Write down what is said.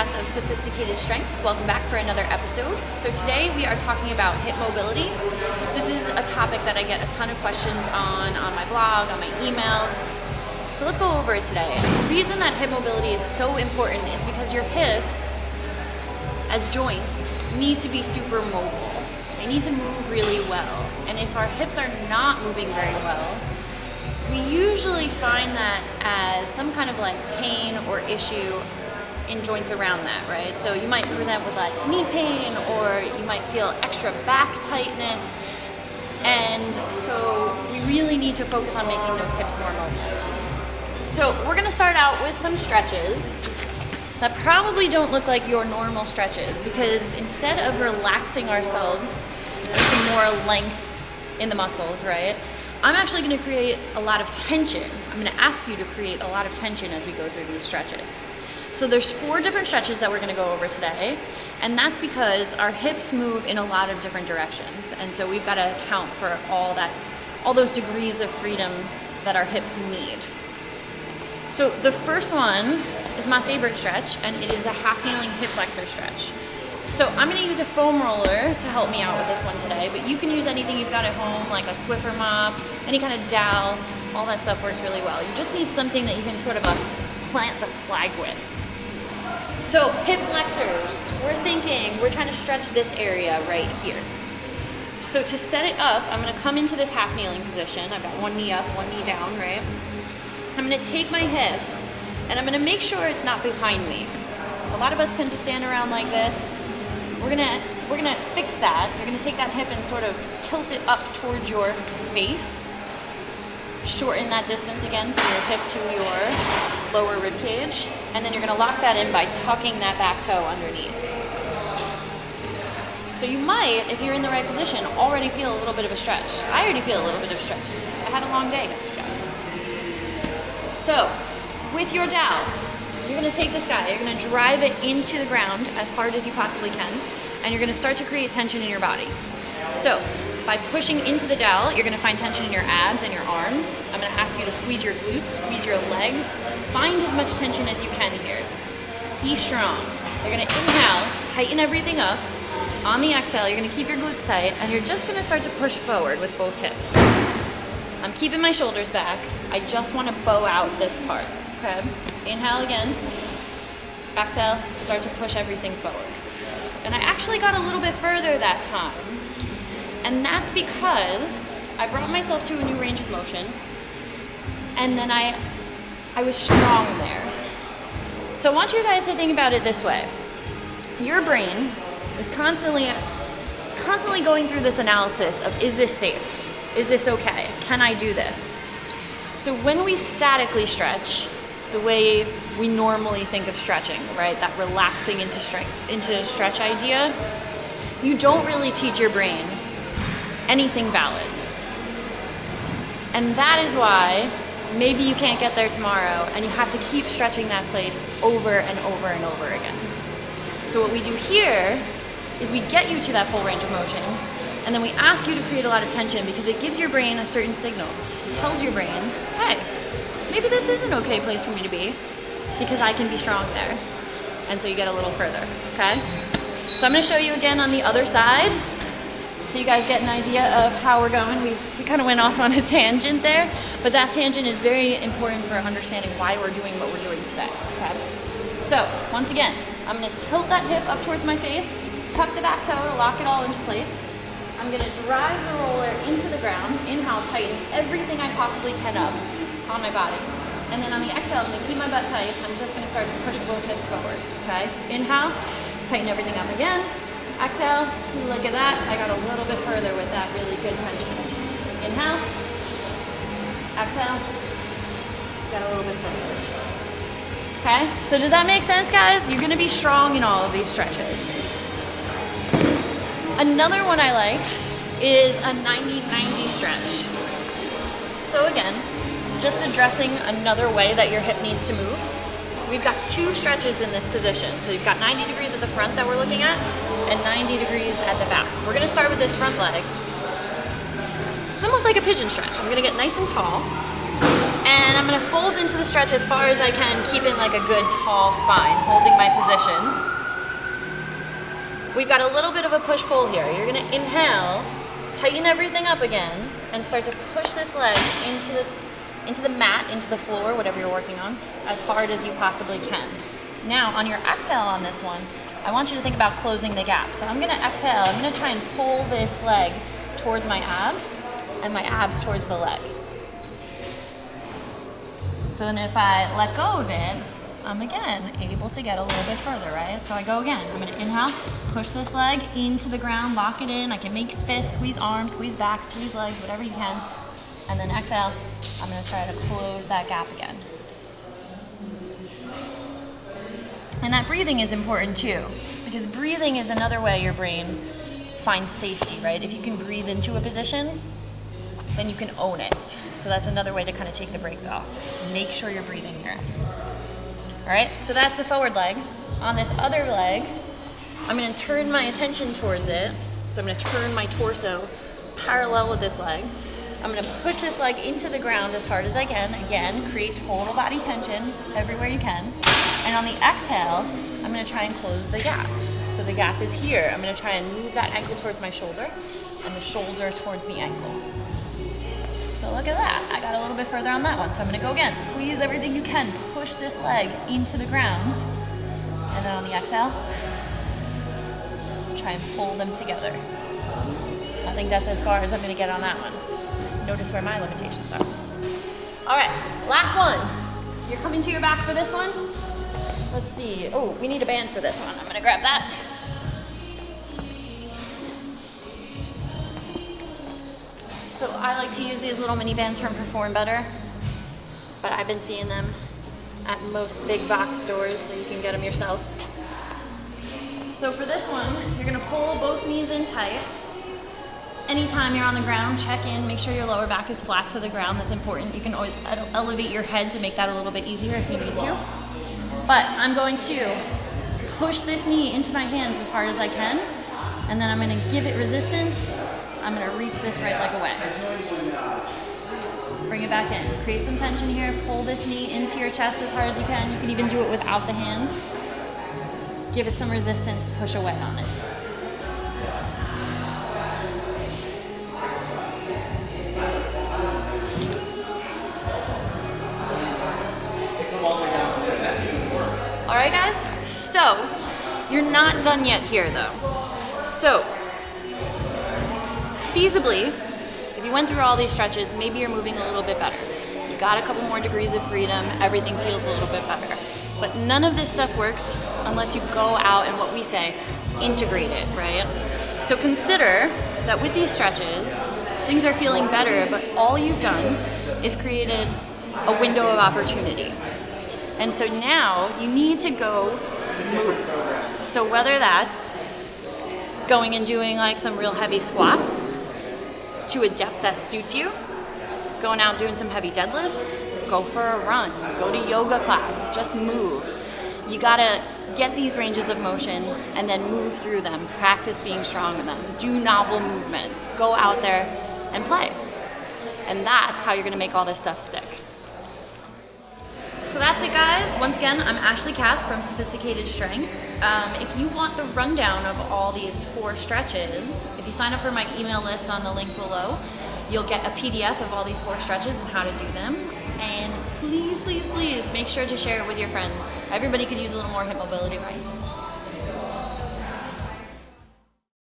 podcast of Sophisticated Strength. Welcome back for another episode. So today we are talking about hip mobility. This is a topic that I get a ton of questions on my blog, on my emails. So let's go over it today. The reason that hip mobility is so important is because your hips, as joints, need to be super mobile. They need to move really well. And if our hips are not moving very well, we usually find that as some kind of like pain or issue in joints around that, right? So you might present with like knee pain, or you might feel extra back tightness. And so we really need to focus on making those hips more mobile. So we're gonna start out with some stretches that probably don't look like your normal stretches, because instead of relaxing ourselves into more length in the muscles, right? I'm actually going to create a lot of tension. I'm going to ask you to create a lot of tension as we go through these stretches. So there's 4 different stretches that we're going to go over today, and that's because our hips move in a lot of different directions, and so we've got to account for all those degrees of freedom that our hips need. So the first one is my favorite stretch, and it is a half kneeling hip flexor stretch. So I'm going to use a foam roller to help me out with this one today, but you can use anything you've got at home, like a Swiffer mop, any kind of dowel. All that stuff works really well. You just need something that you can sort of plant the flag with. So hip flexors, we're trying to stretch this area right here. So to set it up, I'm going to come into this half kneeling position. I've got one knee up, one knee down, right? I'm going to take my hip and I'm going to make sure it's not behind me. A lot of us tend to stand around like this. We're gonna fix that. You're gonna take that hip and sort of tilt it up towards your face. Shorten that distance again from your hip to your lower rib cage. And then you're gonna lock that in by tucking that back toe underneath. So you might, if you're in the right position, already feel a little bit of a stretch. I already feel a little bit of a stretch. I had a long day yesterday. So, with your dowel, you're going to take this guy, you're going to drive it into the ground as hard as you possibly can, and you're going to start to create tension in your body. So, by pushing into the dowel, you're going to find tension in your abs and your arms. I'm going to ask you to squeeze your glutes, squeeze your legs. Find as much tension as you can here. Be strong. You're going to inhale, tighten everything up. On the exhale, you're going to keep your glutes tight, and you're just going to start to push forward with both hips. I'm keeping my shoulders back. I just want to bow out this part. Okay. Inhale again. Exhale, start to push everything forward. And I actually got a little bit further that time. And that's because I brought myself to a new range of motion. And then I was strong there. So I want you guys to think about it this way. Your brain is constantly going through this analysis of, is this safe? Is this okay? Can I do this? So when we statically stretch, the way we normally think of stretching, right? That relaxing into stretch idea, you don't really teach your brain anything valid. And that is why maybe you can't get there tomorrow and you have to keep stretching that place over and over and over again. So what we do here is we get you to that full range of motion, and then we ask you to create a lot of tension because it gives your brain a certain signal. It tells your brain, hey, maybe this is an okay place for me to be because I can be strong there. And so you get a little further, okay? So I'm gonna show you again on the other side so you guys get an idea of how we're going. We kind of went off on a tangent there, but that tangent is very important for understanding why we're doing what we're doing today, okay? So once again, I'm gonna tilt that hip up towards my face, tuck the back toe to lock it all into place. I'm gonna drive the roller into the ground, inhale, tighten everything I possibly can up on my body. And then on the exhale, I'm gonna keep my butt tight. I'm just gonna start to push both hips forward, okay? Inhale, tighten everything up again. Exhale, look at that. I got a little bit further with that really good tension. Inhale, exhale, got a little bit further. Okay, so does that make sense, guys? You're gonna be strong in all of these stretches. Another one I like is a 90-90 stretch. So again, just addressing another way that your hip needs to move. We've got 2 stretches in this position. So you've got 90 degrees at the front that we're looking at and 90 degrees at the back. We're gonna start with this front leg. It's almost like a pigeon stretch. I'm gonna get nice and tall. And And I'm gonna fold into the stretch as far as I can, keeping like a good tall spine, holding my position. We've got a little bit of a push-pull here. You're gonna inhale, tighten everything up again, and start to push this leg into the mat, into the floor, whatever you're working on, as hard as you possibly can. Now, on your exhale on this one, I want you to think about closing the gap. So I'm gonna exhale, I'm gonna try and pull this leg towards my abs, and my abs towards the leg. So then if I let go of it, I'm again able to get a little bit further, right? So I go again. I'm gonna inhale, push this leg into the ground, lock it in. I can make fists, squeeze arms, squeeze back, squeeze legs, whatever you can. And then exhale, I'm gonna try to close that gap again. And that breathing is important too, because breathing is another way your brain finds safety, right? If you can breathe into a position, then you can own it. So that's another way to kind of take the brakes off. Make sure you're breathing here. All right, so that's the forward leg. On this other leg, I'm gonna turn my attention towards it. So I'm gonna turn my torso parallel with this leg. I'm gonna push this leg into the ground as hard as I can. Again, create total body tension everywhere you can. And on the exhale, I'm gonna try and close the gap. So the gap is here. I'm gonna try and move that ankle towards my shoulder and the shoulder towards the ankle. So look at that, I got a little bit further on that one. So I'm gonna go again, squeeze everything you can, push this leg into the ground, and then on the exhale, try and pull them together. I think that's as far as I'm gonna get on that one. Notice where my limitations are. All right, last one. You're coming to your back for this one. Let's see, oh, we need a band for this one. I'm gonna grab that. So I like to use these little mini bands from Perform Better, but I've been seeing them at most big box stores, so you can get them yourself. So for this one, you're gonna pull both knees in tight. Anytime you're on the ground, check in, make sure your lower back is flat to the ground. That's important. You can always elevate your head to make that a little bit easier if you need to. But I'm going to push this knee into my hands as hard as I can, and then I'm gonna give it resistance. I'm gonna reach this right leg away. Bring it back in. Create some tension here. Pull this knee into your chest as hard as you can. You can even do it without the hands. Give it some resistance, push away on it. All right, guys, so you're not done yet here though. So, feasibly, if you went through all these stretches, maybe you're moving a little bit better. You got a couple more degrees of freedom, everything feels a little bit better. But none of this stuff works unless you go out and, what we say, integrate it, right? So consider that with these stretches, things are feeling better, but all you've done is created a window of opportunity. And so now you need to go move. So whether that's going and doing like some real heavy squats to a depth that suits you, going out doing some heavy deadlifts, go for a run, go to yoga class, just move. You gotta get these ranges of motion and then move through them, practice being strong in them, do novel movements, go out there and play. And that's how you're gonna make all this stuff stick. So that's it, guys. Once again, I'm Ashleigh from Sophisticated Strength. If you want the rundown of all these 4 stretches, if you sign up for my email list on the link below, you'll get a PDF of all these 4 stretches and how to do them. And please, please, please make sure to share it with your friends. Everybody could use a little more hip mobility, right?